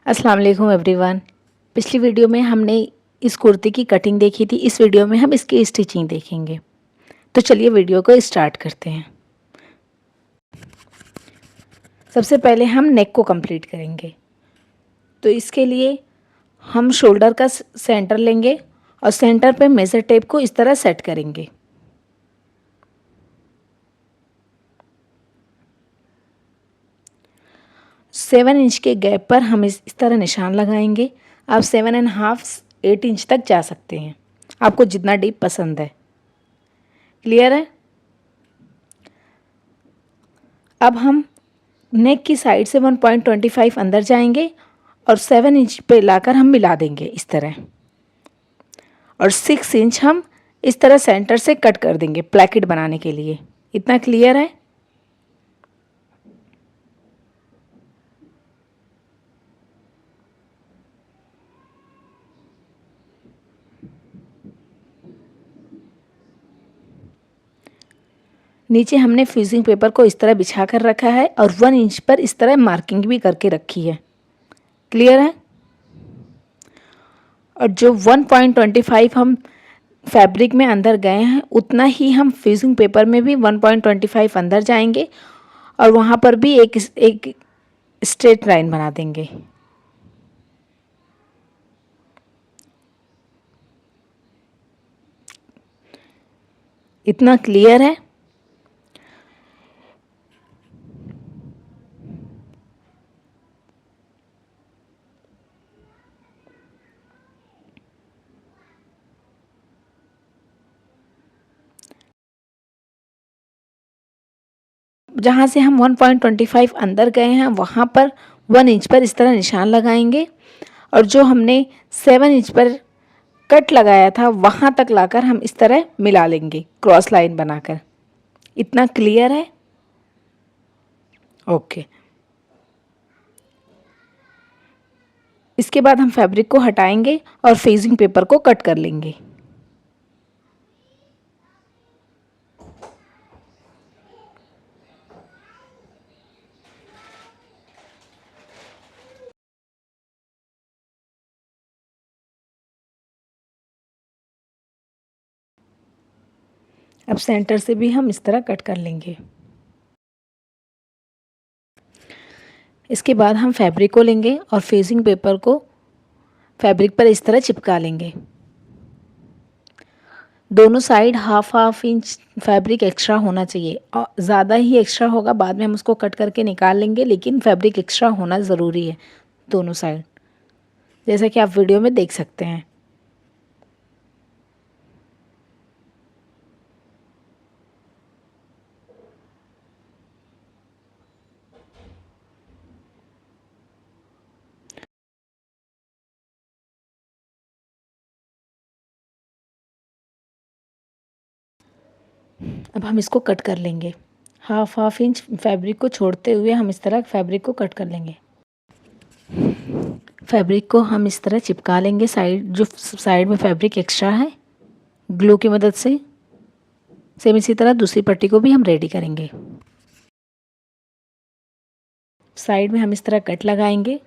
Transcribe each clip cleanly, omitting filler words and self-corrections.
अस्सलाम वालेकुम एवरीवन। पिछली वीडियो में हमने इस कुर्ती की कटिंग देखी थी। इस वीडियो में हम इसकी स्टिचिंग देखेंगे। तो चलिए वीडियो को स्टार्ट करते हैं। सबसे पहले हम नेक को कंप्लीट करेंगे। तो इसके लिए हम शोल्डर का सेंटर लेंगे और सेंटर पे मेज़र टेप को इस तरह सेट करेंगे। सेवन इंच के गैप पर हम इस तरह निशान लगाएंगे। आप 7.5 8 इंच तक जा सकते हैं, आपको जितना डीप पसंद है। क्लियर है? अब हम नेक की साइड से 1.25 अंदर जाएंगे और 7 इंच पे लाकर हम मिला देंगे इस तरह, और 6 इंच हम इस तरह सेंटर से कट कर देंगे प्लैकेट बनाने के लिए। इतना क्लियर है? नीचे हमने फ्यूजिंग पेपर को इस तरह बिछा कर रखा है और 1 इंच पर इस तरह मार्किंग भी करके रखी है। क्लियर है? और जो 1.25 हम फैब्रिक में अंदर गए हैं, उतना ही हम फ्यूजिंग पेपर में भी 1.25 अंदर जाएंगे और वहाँ पर भी एक स्ट्रेट लाइन बना देंगे। इतना क्लियर है? जहाँ से हम 1.25 अंदर गए हैं वहाँ पर 1 इंच पर इस तरह निशान लगाएंगे और जो हमने 7 इंच पर कट लगाया था वहाँ तक लाकर हम इस तरह मिला लेंगे क्रॉस लाइन बनाकर। इतना क्लियर है? ओके। इसके बाद हम फैब्रिक को हटाएंगे और फेजिंग पेपर को कट कर लेंगे। अब सेंटर से भी हम इस तरह कट कर लेंगे। इसके बाद हम फैब्रिक को लेंगे और फेजिंग पेपर को फैब्रिक पर इस तरह चिपका लेंगे। दोनों side half half inch fabric extra होना चाहिए, और ज़्यादा ही एक्स्ट्रा होगा बाद में हम उसको कट करके निकाल लेंगे, लेकिन फैब्रिक एक्स्ट्रा होना ज़रूरी है दोनों साइड, जैसा कि आप वीडियो में देख सकते हैं। अब हम इसको कट कर लेंगे। हाफ हाफ इंच फैब्रिक को छोड़ते हुए हम इस तरह फैब्रिक को कट कर लेंगे। फैब्रिक को हम इस तरह चिपका लेंगे, जो साइड में फैब्रिक एक्स्ट्रा है ग्लू की मदद से। सेम इसी तरह दूसरी पट्टी को भी हम रेडी करेंगे। साइड में हम इस तरह कट लगाएंगे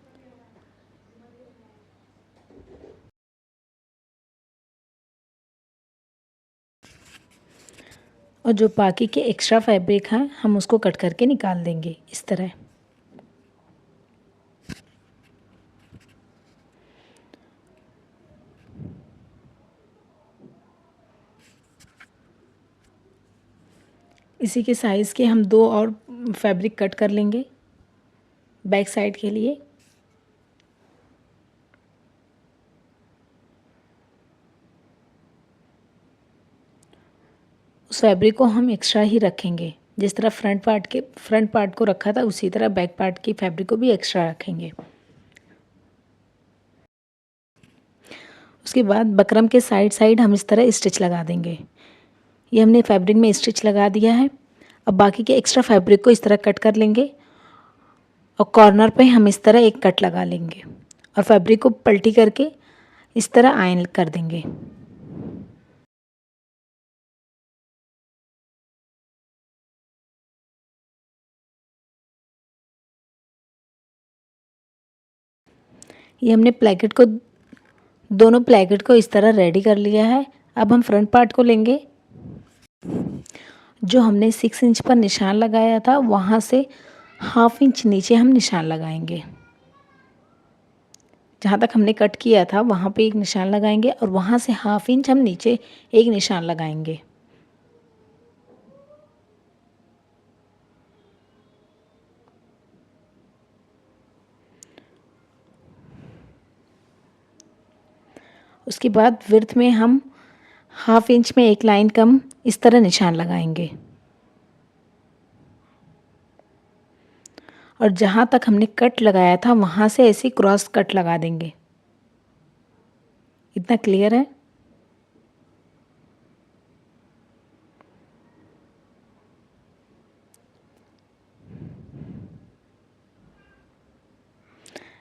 और जो बाकी के एक्स्ट्रा फैब्रिक हैं हम उसको कट करके निकाल देंगे इस तरह। इसी के साइज़ के हम दो और फैब्रिक कट कर लेंगे बैक साइड के लिए। उस फैब्रिक को हम एक्स्ट्रा ही रखेंगे, जिस तरह फ्रंट पार्ट को रखा था उसी तरह बैक पार्ट की फैब्रिक को भी एक्स्ट्रा रखेंगे। उसके बाद बकरम के साइड साइड हम इस तरह स्टिच लगा देंगे। ये हमने फैब्रिक में स्टिच लगा दिया है। अब बाकी के एक्स्ट्रा फैब्रिक को इस तरह कट कर लेंगे और कॉर्नर पे हम इस तरह एक कट लगा लेंगे और फैब्रिक को पलटी करके इस तरह आयन कर देंगे। ये हमने प्लेकेट को, दोनों प्लेकेट को इस तरह रेडी कर लिया है। अब हम फ्रंट पार्ट को लेंगे। जो हमने 6 इंच पर निशान लगाया था वहाँ से हाफ इंच नीचे हम निशान लगाएंगे। जहाँ तक हमने कट किया था वहाँ पे एक निशान लगाएंगे और वहाँ से हाफ इंच हम नीचे एक निशान लगाएंगे। उसके बाद विड्थ में हम हाफ इंच में एक लाइन कम इस तरह निशान लगाएंगे और जहाँ तक हमने कट लगाया था वहाँ से ऐसे क्रॉस कट लगा देंगे। इतना क्लियर है?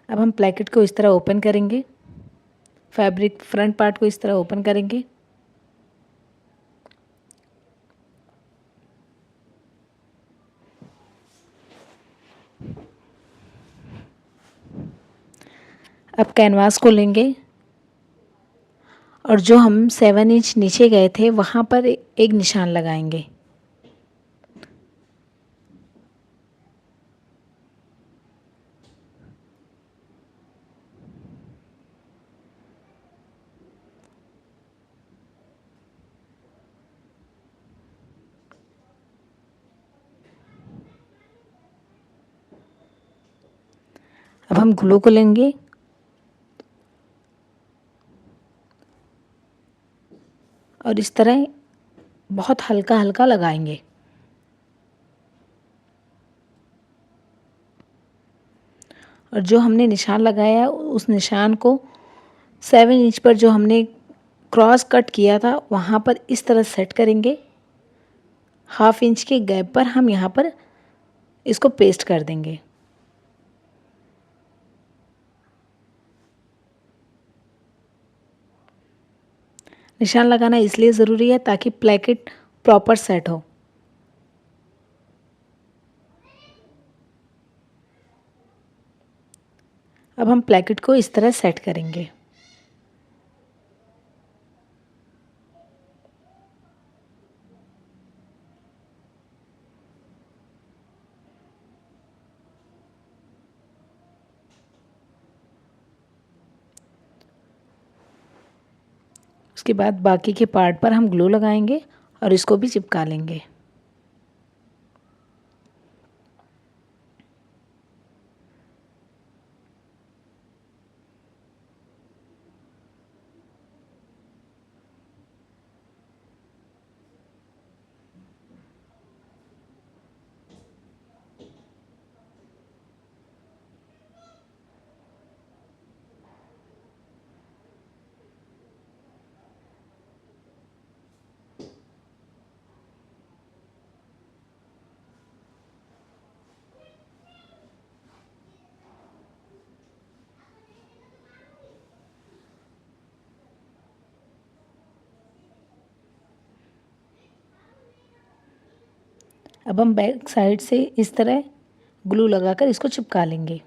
अब हम प्लेकेट को इस तरह ओपन करेंगे, फैब्रिक फ्रंट पार्ट को इस तरह ओपन करेंगे। अब कैनवास को लेंगे और जो हम 7 इंच नीचे गए थे वहाँ पर एक निशान लगाएंगे। अब हम ग्लू को लेंगे और इस तरह बहुत हल्का हल्का लगाएंगे। और जो हमने निशान लगाया उस निशान को 7 इंच पर जो हमने क्रॉस कट किया था वहाँ पर इस तरह सेट करेंगे। हाफ इंच के गैप पर हम यहाँ पर इसको पेस्ट कर देंगे। निशान लगाना इसलिए ज़रूरी है ताकि प्लेकेट प्रॉपर सेट हो। अब हम प्लेकेट को इस तरह सेट करेंगे। उसके बाद बाकी के पार्ट पर हम ग्लू लगाएंगे और इसको भी चिपका लेंगे। अब हम बैक साइड से इस तरह ग्लू लगाकर इसको चिपका लेंगे।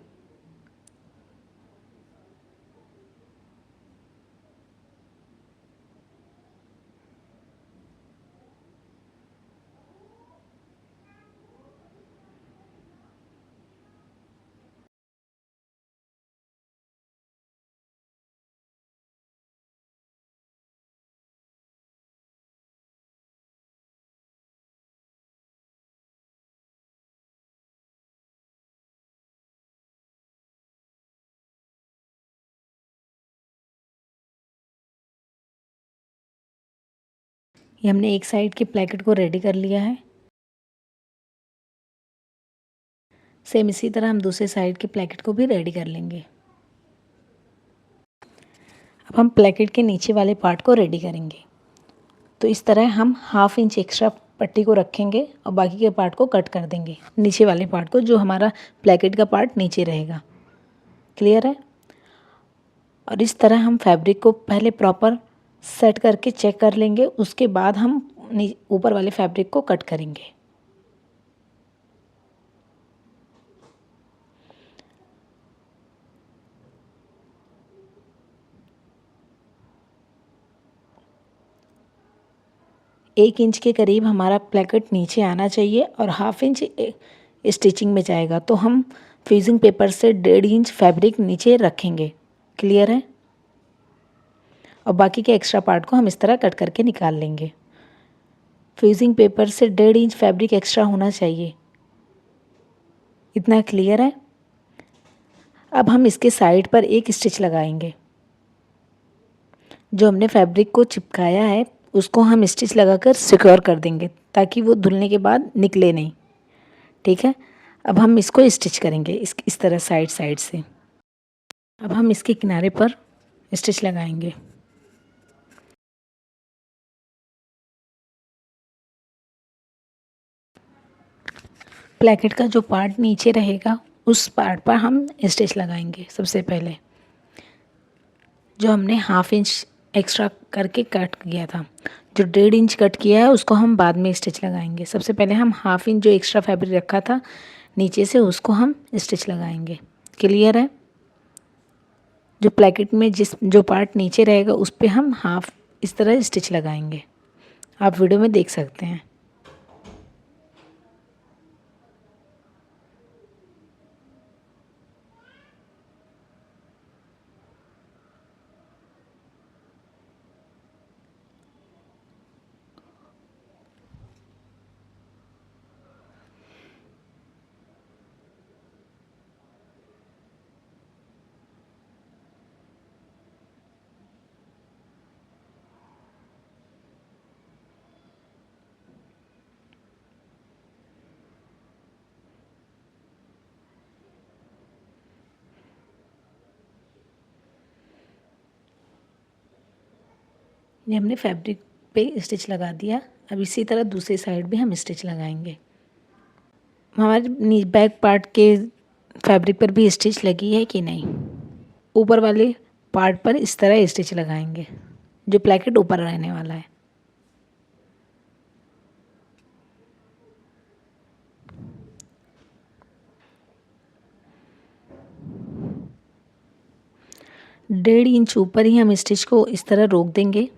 ये हमने एक साइड के प्लेकेट को रेडी कर लिया है। सेम इसी तरह हम दूसरे साइड के प्लेकेट को भी रेडी कर लेंगे। अब हम प्लेकेट के नीचे वाले पार्ट को रेडी करेंगे। तो इस तरह हम हाफ इंच एक्स्ट्रा पट्टी को रखेंगे और बाकी के पार्ट को कट कर देंगे, नीचे वाले पार्ट को, जो हमारा प्लेकेट का पार्ट नीचे रहेगा। क्लियर है? और इस तरह हम फैब्रिक को पहले प्रॉपर सेट करके चेक कर लेंगे, उसके बाद हम ऊपर वाले फैब्रिक को कट करेंगे। 1 इंच के करीब हमारा प्लेकेट नीचे आना चाहिए और हाफ इंच स्टिचिंग में जाएगा। तो हम फ्यूजिंग पेपर से 1.5 इंच फैब्रिक नीचे रखेंगे। क्लियर है? और बाकी के एक्स्ट्रा पार्ट को हम इस तरह कट करके निकाल लेंगे। फ्यूजिंग पेपर से 1.5 इंच फैब्रिक एक्स्ट्रा होना चाहिए। इतना क्लियर है? अब हम इसके साइड पर एक स्टिच लगाएंगे। जो हमने फैब्रिक को चिपकाया है उसको हम स्टिच लगाकर सिक्योर कर देंगे ताकि वो धुलने के बाद निकले नहीं। ठीक है? अब हम इसको स्टिच करेंगे इस तरह साइड साइड से। अब हम इसके किनारे पर स्टिच लगाएंगे। प्लेकेट का जो पार्ट नीचे रहेगा उस पार्ट पर हम स्टिच लगाएंगे। सबसे पहले जो हमने हाफ इंच एक्स्ट्रा करके कट किया था, जो 1.5 इंच कट किया है उसको हम बाद में स्टिच लगाएंगे। सबसे पहले हम हाफ इंच जो एक्स्ट्रा फैब्रिक रखा था नीचे से उसको हम स्टिच लगाएंगे। क्लियर है? जो प्लेकेट में जो पार्ट नीचे रहेगा उस पर हम हाफ इस तरह स्टिच लगाएंगे। आप वीडियो में देख सकते हैं। ये हमने फैब्रिक पे स्टिच लगा दिया। अब इसी तरह दूसरी साइड भी हम स्टिच लगाएंगे। हमारे बैक पार्ट के फैब्रिक पर भी स्टिच लगी है कि नहीं? ऊपर वाले पार्ट पर इस तरह स्टिच लगाएंगे जो प्लेकेट ऊपर रहने वाला है। डेढ़ इंच ऊपर ही हम स्टिच को इस तरह रोक देंगे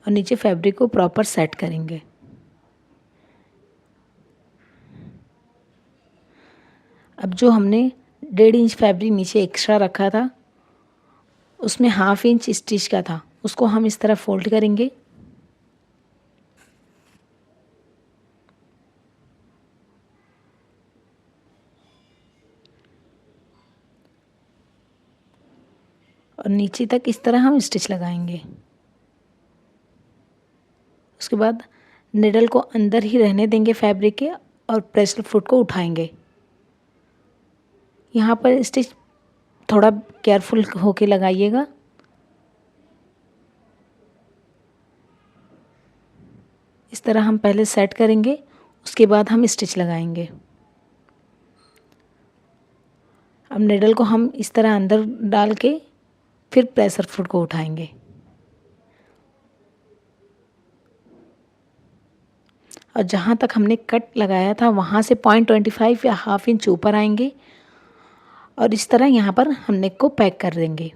और नीचे फैब्रिक को प्रॉपर सेट करेंगे। अब जो हमने 1.5 इंच फैब्रिक नीचे एक्स्ट्रा रखा था उसमें हाफ इंच स्टिच का था, उसको हम इस तरह फोल्ड करेंगे और नीचे तक इस तरह हम स्टिच लगाएंगे। उसके बाद निडल को अंदर ही रहने देंगे फैब्रिक के और प्रेशर फुट को उठाएंगे। यहाँ पर स्टिच थोड़ा केयरफुल होके लगाइएगा। इस तरह हम पहले सेट करेंगे, उसके बाद हम स्टिच लगाएंगे। अब निडल को हम इस तरह अंदर डाल के फिर प्रेशर फुट को उठाएंगे और जहाँ तक हमने कट लगाया था वहाँ से 0.25 या हाफ इंच ऊपर आएंगे और इस तरह यहाँ पर हम नेक को पैक कर देंगे।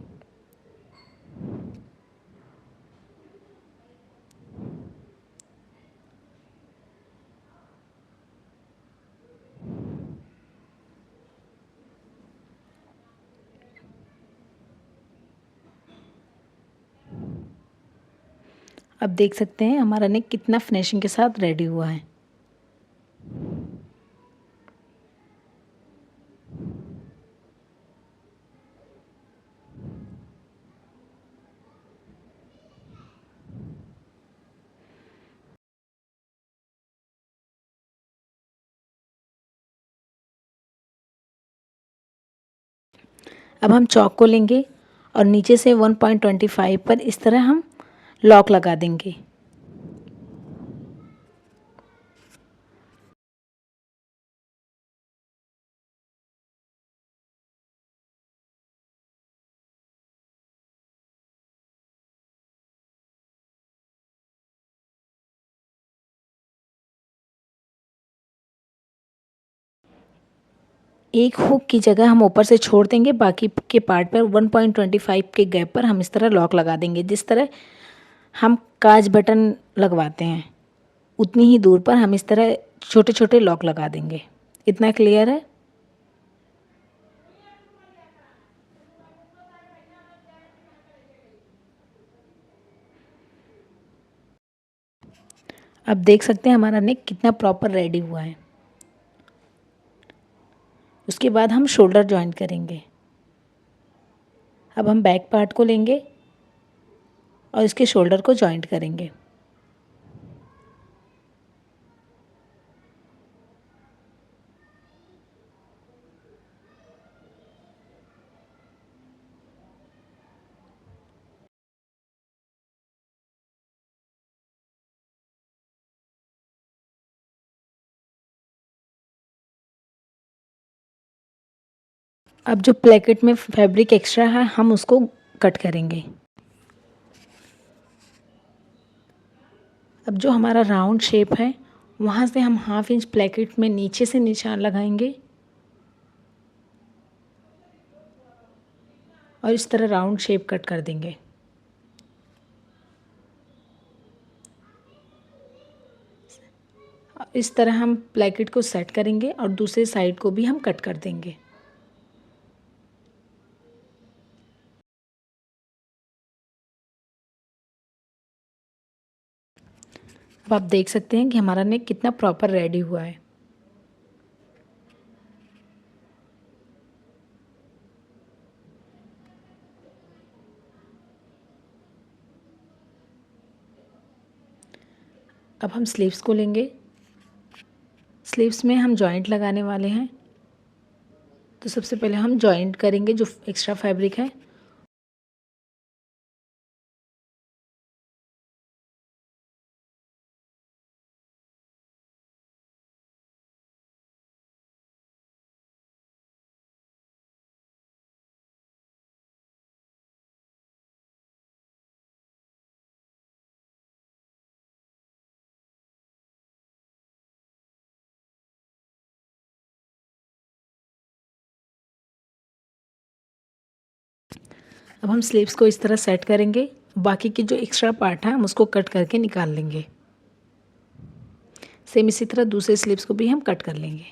अब देख सकते हैं हमारा नेक कितना फिनिशिंग के साथ रेडी हुआ है। अब हम चौक को लेंगे और नीचे से 1.25 पर इस तरह हम लॉक लगा देंगे। एक हुक की जगह हम ऊपर से छोड़ देंगे, बाकी के पार्ट पर 1.25 के गैप पर हम इस तरह लॉक लगा देंगे। जिस तरह हम काज बटन लगवाते हैं उतनी ही दूर पर हम इस तरह छोटे छोटे लॉक लगा देंगे। इतना क्लियर है। अब देख सकते हैं हमारा नेक कितना प्रॉपर रेडी हुआ है। उसके बाद हम शोल्डर जॉइंट करेंगे। अब हम बैक पार्ट को लेंगे और इसके शोल्डर को जॉइंट करेंगे। अब जो प्लेकेट में फैब्रिक एक्स्ट्रा है हम उसको कट करेंगे। अब जो हमारा राउंड शेप है वहाँ से हम 1/2 इंच प्लेकेट में नीचे से निशान लगाएंगे और इस तरह राउंड शेप कट कर देंगे। इस तरह हम प्लेकेट को सेट करेंगे और दूसरे साइड को भी हम कट कर देंगे। अब आप देख सकते हैं कि हमारा नेक कितना प्रॉपर रेडी हुआ है। अब हम स्लीव्स को लेंगे। स्लीव्स में हम जॉइंट लगाने वाले हैं, तो सबसे पहले हम जॉइंट करेंगे जो एक्स्ट्रा फैब्रिक है। अब हम स्लीव्स को इस तरह सेट करेंगे, बाकी की जो एक्स्ट्रा पार्ट है हम उसको कट करके निकाल लेंगे। सेम इसी तरह दूसरे स्लीव्स को भी हम कट कर लेंगे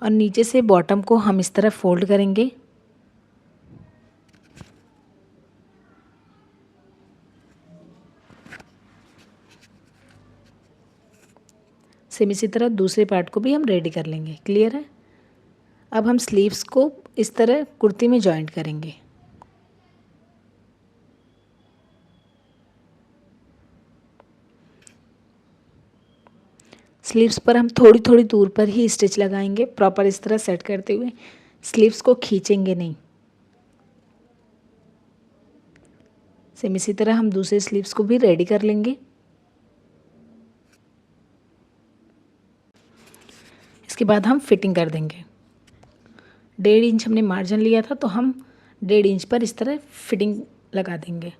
और नीचे से बॉटम को हम इस तरह फोल्ड करेंगे। सेम इसी तरह दूसरे पार्ट को भी हम रेडी कर लेंगे। क्लियर है। अब हम स्लीव्स को इस तरह कुर्ती में जॉइंट करेंगे। स्लीव्स पर हम थोड़ी थोड़ी दूर पर ही स्टिच लगाएंगे, प्रॉपर इस तरह सेट करते हुए। स्लीव्स को खींचेंगे नहीं। सेम इसी तरह हम दूसरे स्लीव्स को भी रेडी कर लेंगे। इसके बाद हम फिटिंग कर देंगे। 1.5 इंच हमने मार्जिन लिया था, तो हम 1.5 इंच पर इस तरह फिटिंग लगा देंगे।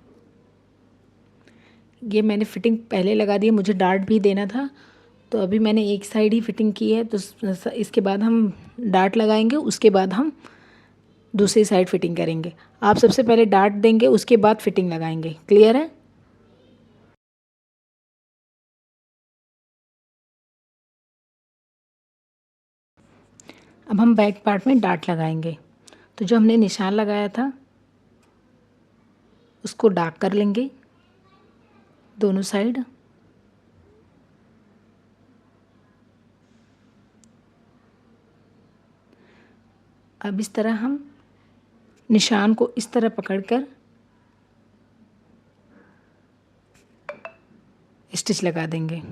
ये मैंने फिटिंग पहले लगा दी है, मुझे डार्ट भी देना था, तो अभी मैंने एक साइड ही फिटिंग की है। तो इसके बाद हम डार्ट लगाएंगे, उसके बाद हम दूसरी साइड फिटिंग करेंगे। आप सबसे पहले डार्ट देंगे, उसके बाद फिटिंग लगाएंगे। क्लियर है। अब हम बैक पार्ट में डार्ट लगाएंगे, तो जो हमने निशान लगाया था उसको डार्क कर लेंगे दोनों साइड। अब इस तरह हम निशान को इस तरह पकड़कर स्टिच लगा देंगे।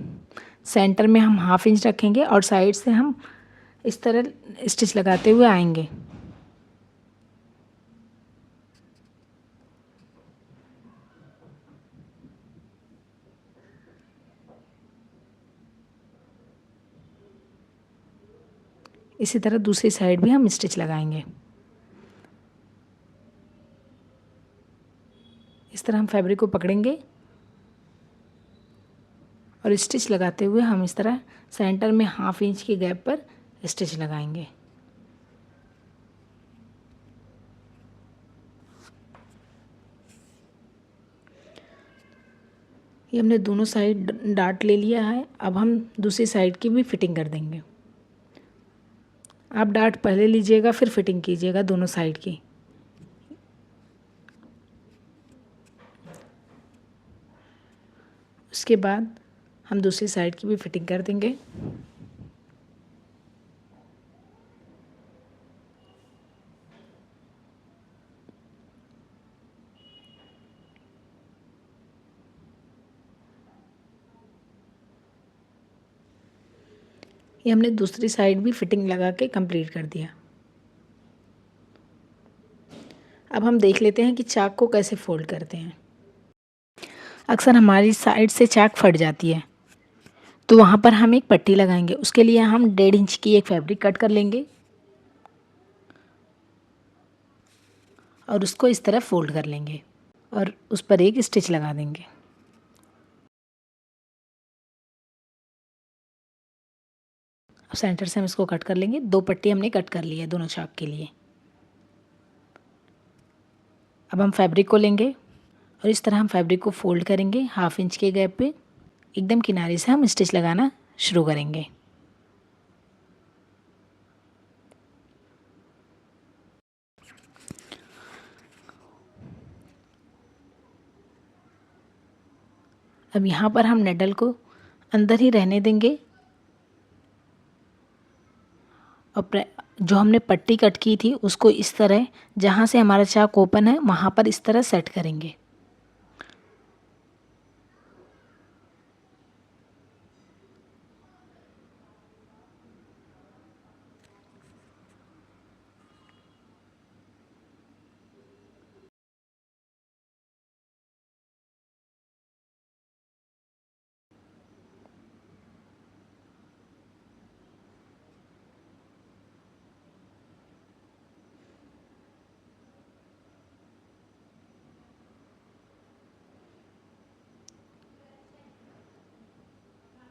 सेंटर में हम 1/2 इंच रखेंगे और साइड से हम इस तरह स्टिच लगाते हुए आएंगे। इसी तरह दूसरी साइड भी हम स्टिच लगाएंगे। इस तरह हम फैब्रिक को पकड़ेंगे और स्टिच लगाते हुए हम इस तरह सेंटर में 1/2 इंच के गैप पर स्टिच लगाएंगे। ये हमने दोनों साइड डार्ट ले लिया है। अब हम दूसरी साइड की भी फिटिंग कर देंगे। आप डार्ट पहले लीजिएगा, फिर फिटिंग कीजिएगा दोनों साइड की। उसके बाद हम दूसरी साइड की भी फिटिंग कर देंगे। ये हमने दूसरी साइड भी फिटिंग लगा के कंप्लीट कर दिया। अब हम देख लेते हैं कि चाक को कैसे फोल्ड करते हैं। अक्सर हमारी साइड से चाक फट जाती है, तो वहाँ पर हम एक पट्टी लगाएंगे। उसके लिए हम 1.5 इंच की एक फैब्रिक कट कर लेंगे और उसको इस तरह फोल्ड कर लेंगे और उस पर एक स्टिच लगा देंगे। अब सेंटर से हम इसको कट कर लेंगे। 2 पट्टी हमने कट कर ली है दोनों चाक के लिए। अब हम फैब्रिक को लेंगे और इस तरह हम फैब्रिक को फोल्ड करेंगे। 1/2 इंच के गैप पे एकदम किनारे से हम स्टिच लगाना शुरू करेंगे। अब यहाँ पर हम नेडल को अंदर ही रहने देंगे और जो हमने पट्टी कट की थी उसको इस तरह, जहाँ से हमारा चाक ओपन है वहाँ पर इस तरह सेट करेंगे।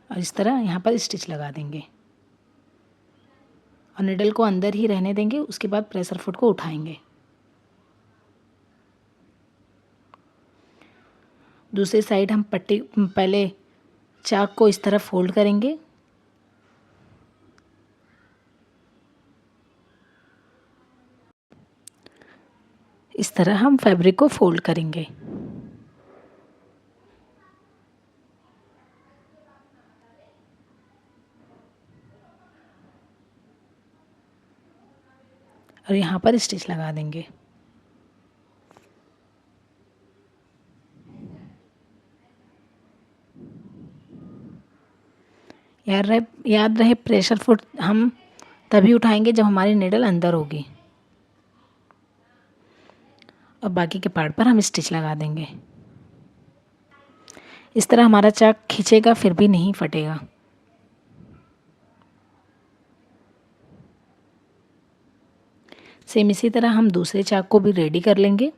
और इस तरह यहाँ पर स्टिच लगा देंगे और निडल को अंदर ही रहने देंगे। उसके बाद प्रेशर फुट को उठाएंगे। दूसरी साइड हम पट्टी पहले चाक को इस तरह फोल्ड करेंगे। इस तरह हम फैब्रिक को फोल्ड करेंगे। और यहाँ पर स्टिच लगा देंगे। याद रहे प्रेशर फुट हम तभी उठाएंगे जब हमारी निडल अंदर होगी। और बाकी के पार्ट पर हम स्टिच लगा देंगे। इस तरह हमारा चाक खींचेगा फिर भी नहीं फटेगा। सेम इसी तरह हम दूसरे चाक को भी रेडी कर लेंगे।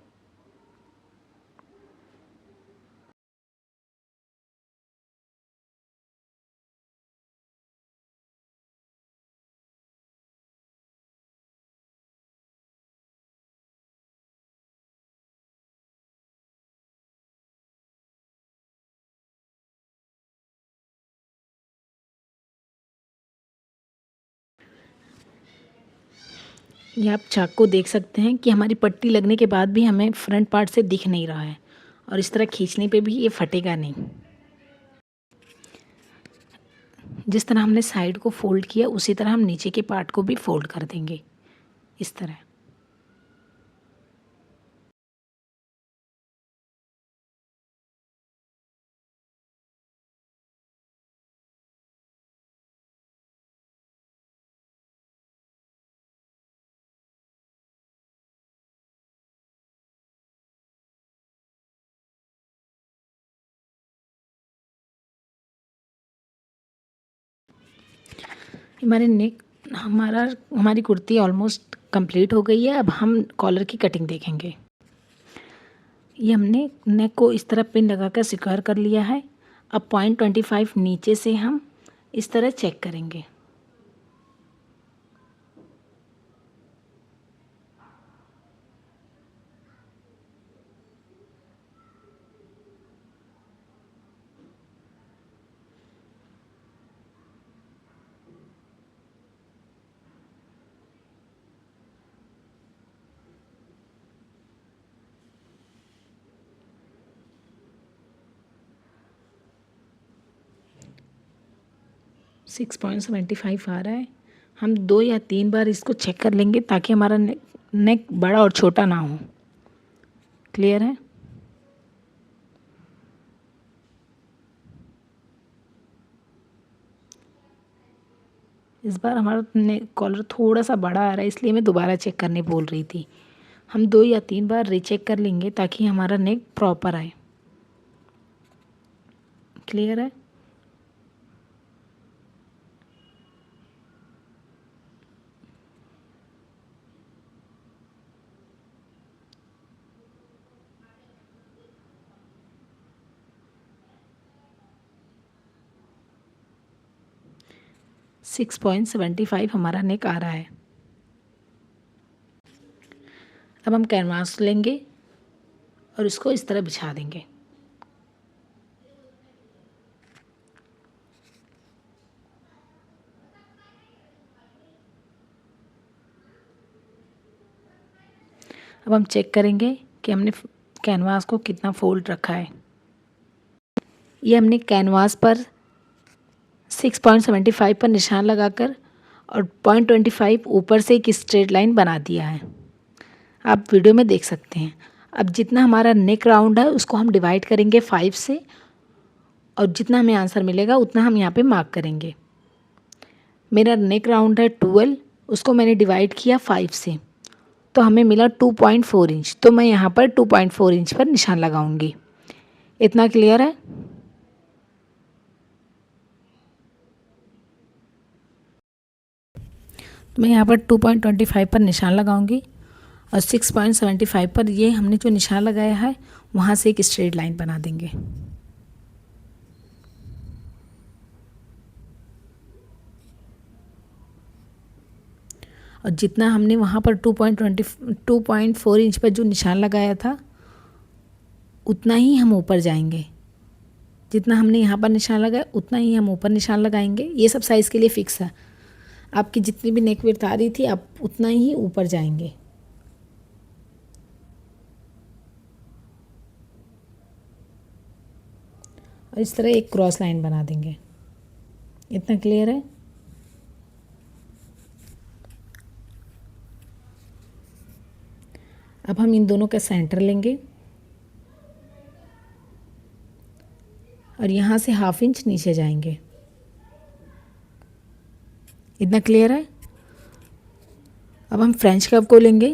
ये आप चाक को देख सकते हैं कि हमारी पट्टी लगने के बाद भी हमें फ्रंट पार्ट से दिख नहीं रहा है और इस तरह खींचने पे भी ये फटेगा नहीं। जिस तरह हमने साइड को फोल्ड किया उसी तरह हम नीचे के पार्ट को भी फोल्ड कर देंगे इस तरह। हमारे नेक हमारी कुर्ती ऑलमोस्ट कंप्लीट हो गई है। अब हम कॉलर की कटिंग देखेंगे। ये हमने नेक को इस तरह पिन लगाकर सिक्योर कर लिया है। अब 0.25 नीचे से हम इस तरह चेक करेंगे। 6.75 आ रहा है। हम 2 या 3 बार इसको चेक कर लेंगे ताकि हमारा नेक बड़ा और छोटा ना हो। क्लियर है? इस बार हमारा कॉलर थोड़ा सा बड़ा आ रहा है, इसलिए मैं दोबारा चेक करने बोल रही थी। हम 2 या 3 बार रीचेक कर लेंगे ताकि हमारा नेक प्रॉपर आए। क्लियर है? सिक्स 6.75 हमारा नेक आ रहा है। अब हम कैनवास लेंगे और इसको इस तरह बिछा देंगे। अब हम चेक करेंगे कि हमने कैनवास को कितना फोल्ड रखा है। ये हमने कैनवास पर 6.75 पर निशान लगाकर और 0.25 ऊपर से एक स्ट्रेट लाइन बना दिया है। आप वीडियो में देख सकते हैं। अब जितना हमारा नेक राउंड है उसको हम डिवाइड करेंगे 5 से और जितना हमें आंसर मिलेगा उतना हम यहाँ पे मार्क करेंगे। मेरा नेक राउंड है 12, उसको मैंने डिवाइड किया 5 से, तो हमें मिला 2.4 इंच। तो मैं यहाँ पर 2.4 इंच पर निशान लगाऊंगी। इतना क्लियर है? तो मैं यहाँ पर 2.25 पर निशान लगाऊंगी और 6.75 पर ये हमने जो निशान लगाया है वहाँ से एक स्ट्रेट लाइन बना देंगे। और जितना हमने वहाँ पर 2.4 इंच पर जो निशान लगाया था उतना ही हम ऊपर जाएंगे। जितना हमने यहाँ पर निशान लगाया उतना ही हम ऊपर निशान लगाएंगे। ये सब साइज़ के लिए फ़िक्स है। आपकी जितनी भी नेक विड्थ आ रही थी आप उतना ही ऊपर जाएंगे। और इस तरह एक क्रॉस लाइन बना देंगे। इतना क्लियर है? अब हम इन दोनों का सेंटर लेंगे और यहाँ से ½ इंच नीचे जाएंगे। इतना क्लियर है? अब हम फ्रेंच कर्व को लेंगे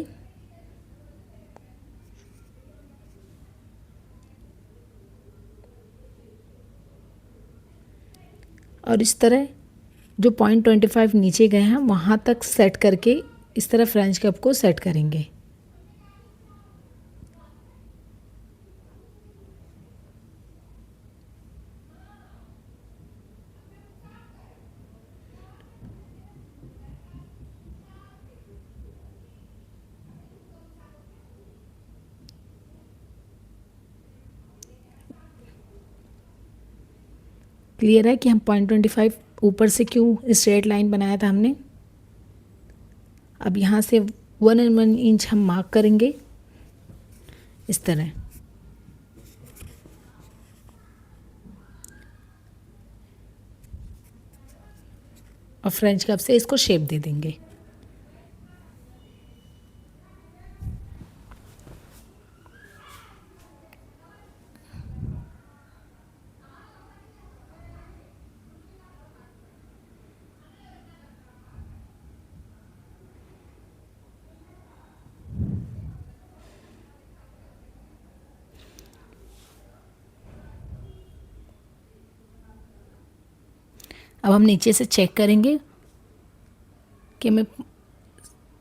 और इस तरह जो 0.25 नीचे गए हैं वहाँ तक सेट करके इस तरह फ्रेंच कर्व को सेट करेंगे। क्लियर है कि हम 0.25 ऊपर से क्यों स्ट्रेट लाइन बनाया था हमने। अब यहाँ से 1 इंच हम मार्क करेंगे इस तरह। और फ्रेंच कर्व से इसको शेप दे देंगे। अब हम नीचे से चेक करेंगे कि हमें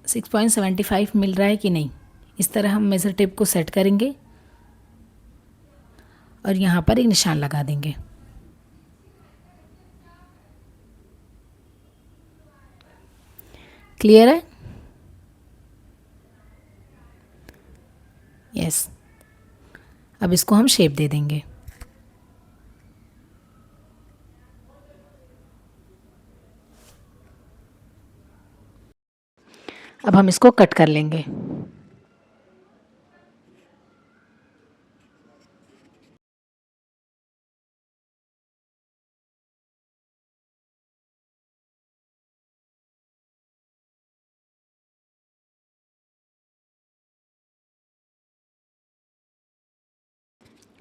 6.75 मिल रहा है कि नहीं। इस तरह हम मेज़र टेप को सेट करेंगे और यहाँ पर एक निशान लगा देंगे। क्लियर है? यस। अब इसको हम शेप दे देंगे। अब हम इसको कट कर लेंगे।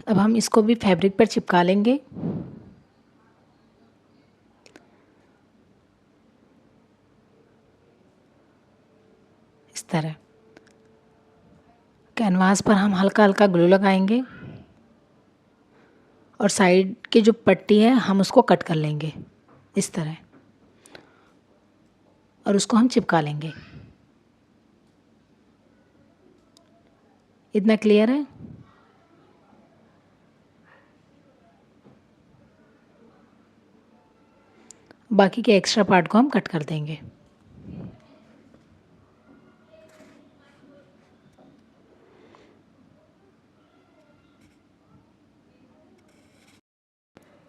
अब हम इसको भी फैब्रिक पर चिपका लेंगे। इस तरह कैनवास पर हम हल्का हल्का ग्लू लगाएंगे और साइड की जो पट्टी है हम उसको कट कर लेंगे इस तरह, और उसको हम चिपका लेंगे। इतना क्लियर है। बाकी के एक्स्ट्रा पार्ट को हम कट कर देंगे।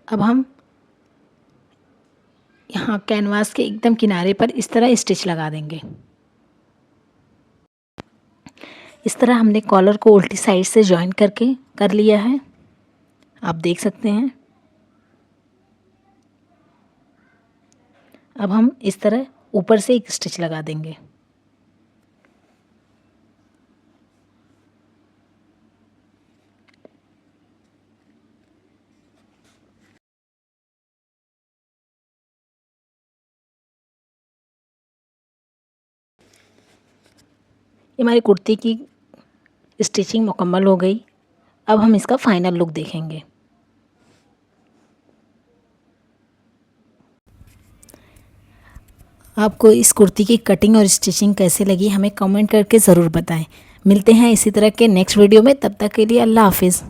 अब हम यहाँ कैनवास के एकदम किनारे पर इस तरह स्टिच लगा देंगे। इस तरह हमने कॉलर को उल्टी साइड से जॉइन करके कर लिया है, आप देख सकते हैं। अब हम इस तरह ऊपर से एक स्टिच लगा देंगे। ये हमारी कुर्ती की स्टिचिंग मुकम्मल हो गई। अब हम इसका फाइनल लुक देखेंगे। आपको इस कुर्ती की कटिंग और स्टिचिंग कैसे लगी हमें कमेंट करके ज़रूर बताएं। मिलते हैं इसी तरह के नेक्स्ट वीडियो में, तब तक के लिए अल्लाह हाफिज़।